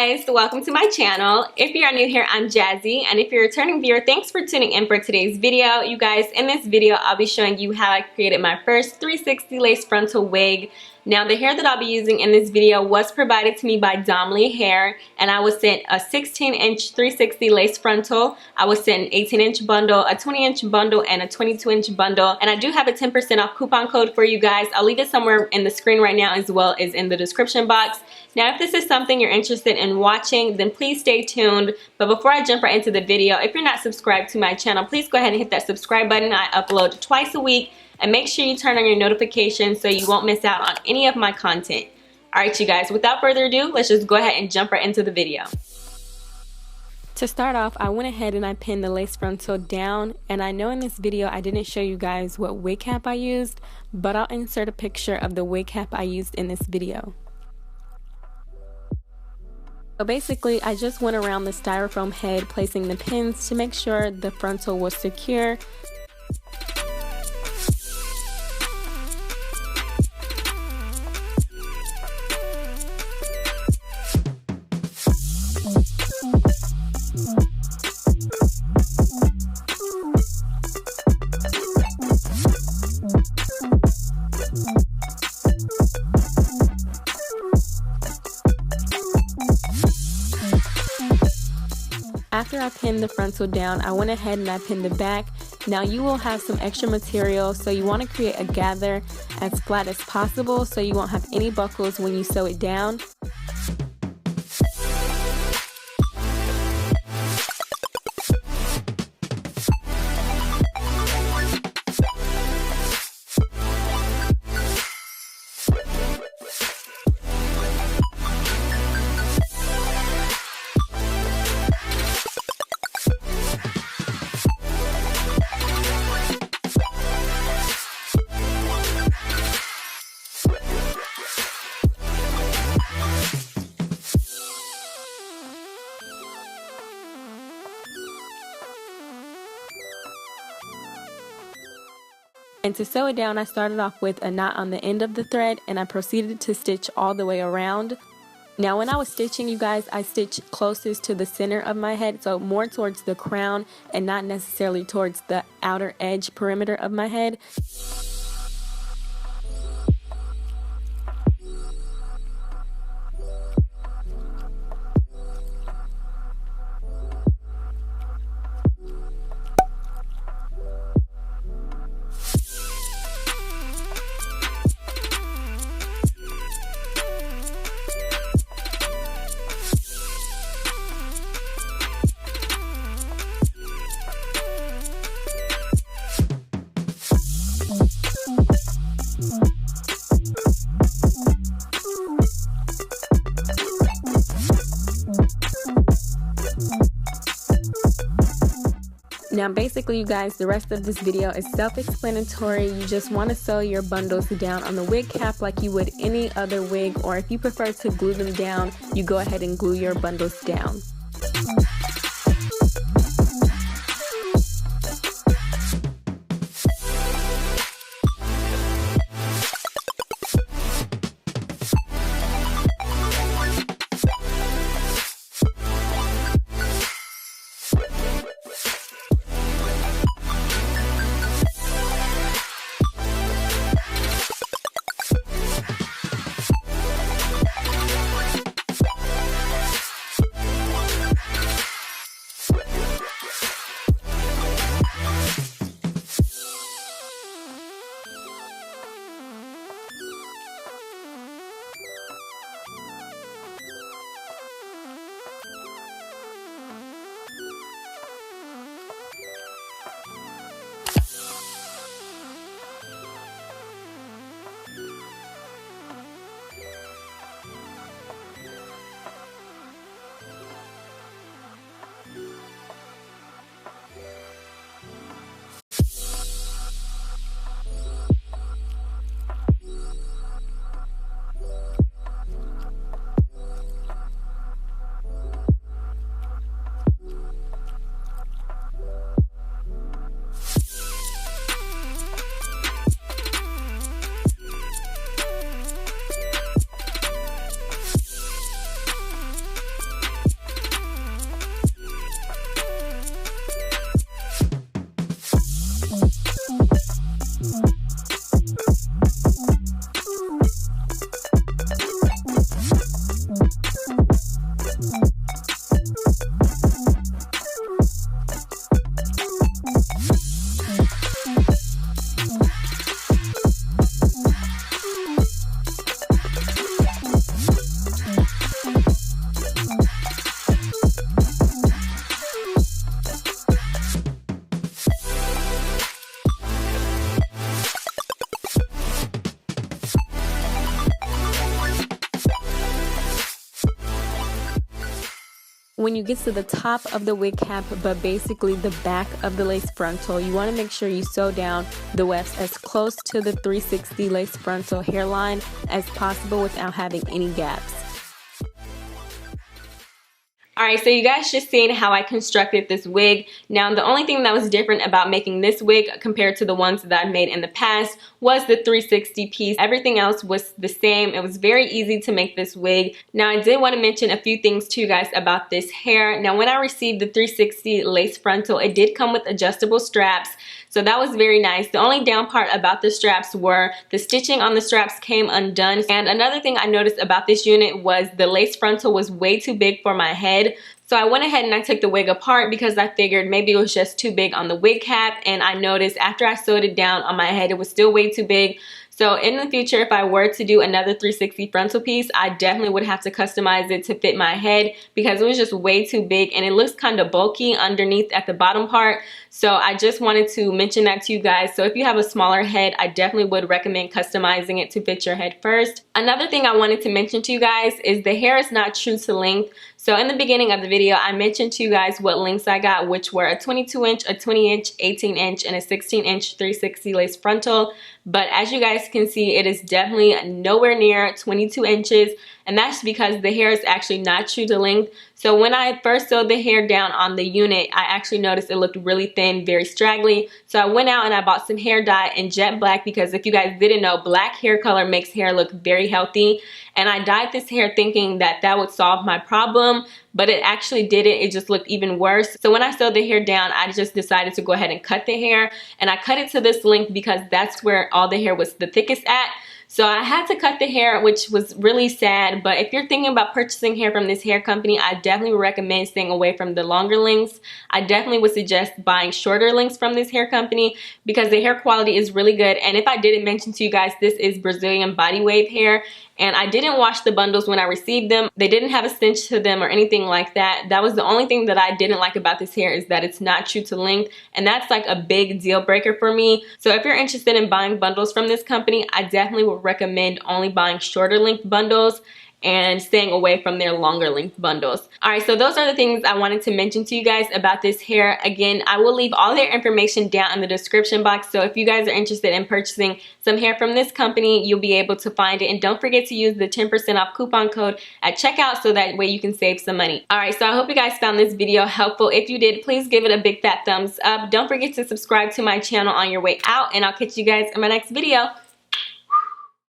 guys, welcome to my channel. If you are new here, I'm Jazzy, and if you're a returning viewer, thanks for tuning in for today's video. You guys, in this video, I'll be showing you how I created my first 360 lace frontal wig. Now, the hair that I'll be using in this video was provided to me by Donmily Hair, and I was sent a 16-inch 360 lace frontal. I was sent an 18-inch bundle, a 20-inch bundle, and a 22-inch bundle. And I do have a 10% off coupon code for you guys. I'll leave it somewhere in the screen right now as well as in the description box. Now, if this is something you're interested in watching, then please stay tuned. But before I jump right into the video, if you're not subscribed to my channel, please go ahead and hit that subscribe button. I upload twice a week. And make sure you turn on your notifications so you won't miss out on any of my content. Alright you guys, without further ado, let's just go ahead and jump right into the video. To start off, I went ahead and I pinned the lace frontal down, and I know in this video I didn't show you guys what wig cap I used, but I'll insert a picture of the wig cap I used in this video. So basically, I just went around the styrofoam head placing the pins to make sure the frontal was secure. After I pinned the frontal down, I went ahead and I pinned the back. Now you will have some extra material, so you want to create a gather as flat as possible so you won't have any buckles when you sew it down. And to sew it down, I started off with a knot on the end of the thread and I proceeded to stitch all the way around. Now when I was stitching, you guys, I stitched closest to the center of my head, so more towards the crown and not necessarily towards the outer edge perimeter of my head. Now basically you guys, the rest of this video is self-explanatory. You just want to sew your bundles down on the wig cap like you would any other wig, or if you prefer to glue them down, you go ahead and glue your bundles down. when you get to the top of the wig cap, but basically the back of the lace frontal, you want to make sure you sew down the wefts as close to the 360 lace frontal hairline as possible without having any gaps. Alright, so you guys just seen how I constructed this wig. Now, the only thing that was different about making this wig compared to the ones that I've made in the past was the 360 piece. Everything else was the same. It was very easy to make this wig. Now, I did want to mention a few things to you guys about this hair. Now, when I received the 360 lace frontal, it did come with adjustable straps. So that was very nice. The only down part about the straps were the stitching on the straps came undone. And another thing I noticed about this unit was the lace frontal was way too big for my head. So I went ahead and I took the wig apart because I figured maybe it was just too big on the wig cap, and I noticed after I sewed it down on my head it was still way too big. So in the future, if I were to do another 360 frontal piece, I definitely would have to customize it to fit my head because it was just way too big and it looks kind of bulky underneath at the bottom part. So I just wanted to mention that to you guys. So if you have a smaller head, I definitely would recommend customizing it to fit your head first. Another thing I wanted to mention to you guys is the hair is not true to length. So in the beginning of the video, I mentioned to you guys what lengths I got, which were a 22 inch, a 20 inch, 18 inch, and a 16 inch 360 lace frontal. But as you guys can see, it is definitely nowhere near 22 inches. And that's because the hair is actually not true to length. So when I first sewed the hair down on the unit, I actually noticed it looked really thin, very straggly. So I went out and I bought some hair dye in jet black because if you guys didn't know, black hair color makes hair look very healthy. And I dyed this hair thinking that that would solve my problem, but it actually didn't. It just looked even worse. So when I sewed the hair down, I just decided to go ahead and cut the hair. And I cut it to this length because that's where all the hair was the thickest at. So I had to cut the hair, which was really sad. But if you're thinking about purchasing hair from this hair company, I definitely recommend staying away from the longer lengths. I definitely would suggest buying shorter lengths from this hair company because the hair quality is really good. And if I didn't mention to you guys, this is Brazilian body wave hair. And I didn't wash the bundles when I received them. They didn't have a stench to them or anything like that. That was the only thing that I didn't like about this hair, is that it's not true to length. And that's like a big deal breaker for me. So if you're interested in buying bundles from this company, I definitely would recommend only buying shorter length bundles and staying away from their longer length bundles. Alright, so those are the things I wanted to mention to you guys about this hair. Again, I will leave all their information down in the description box, so if you guys are interested in purchasing some hair from this company, you'll be able to find it. And don't forget to use the 10% off coupon code at checkout so that way you can save some money. Alright, so I hope you guys found this video helpful. If you did, please give it a big fat thumbs up. Don't forget to subscribe to my channel on your way out, and I'll catch you guys in my next video.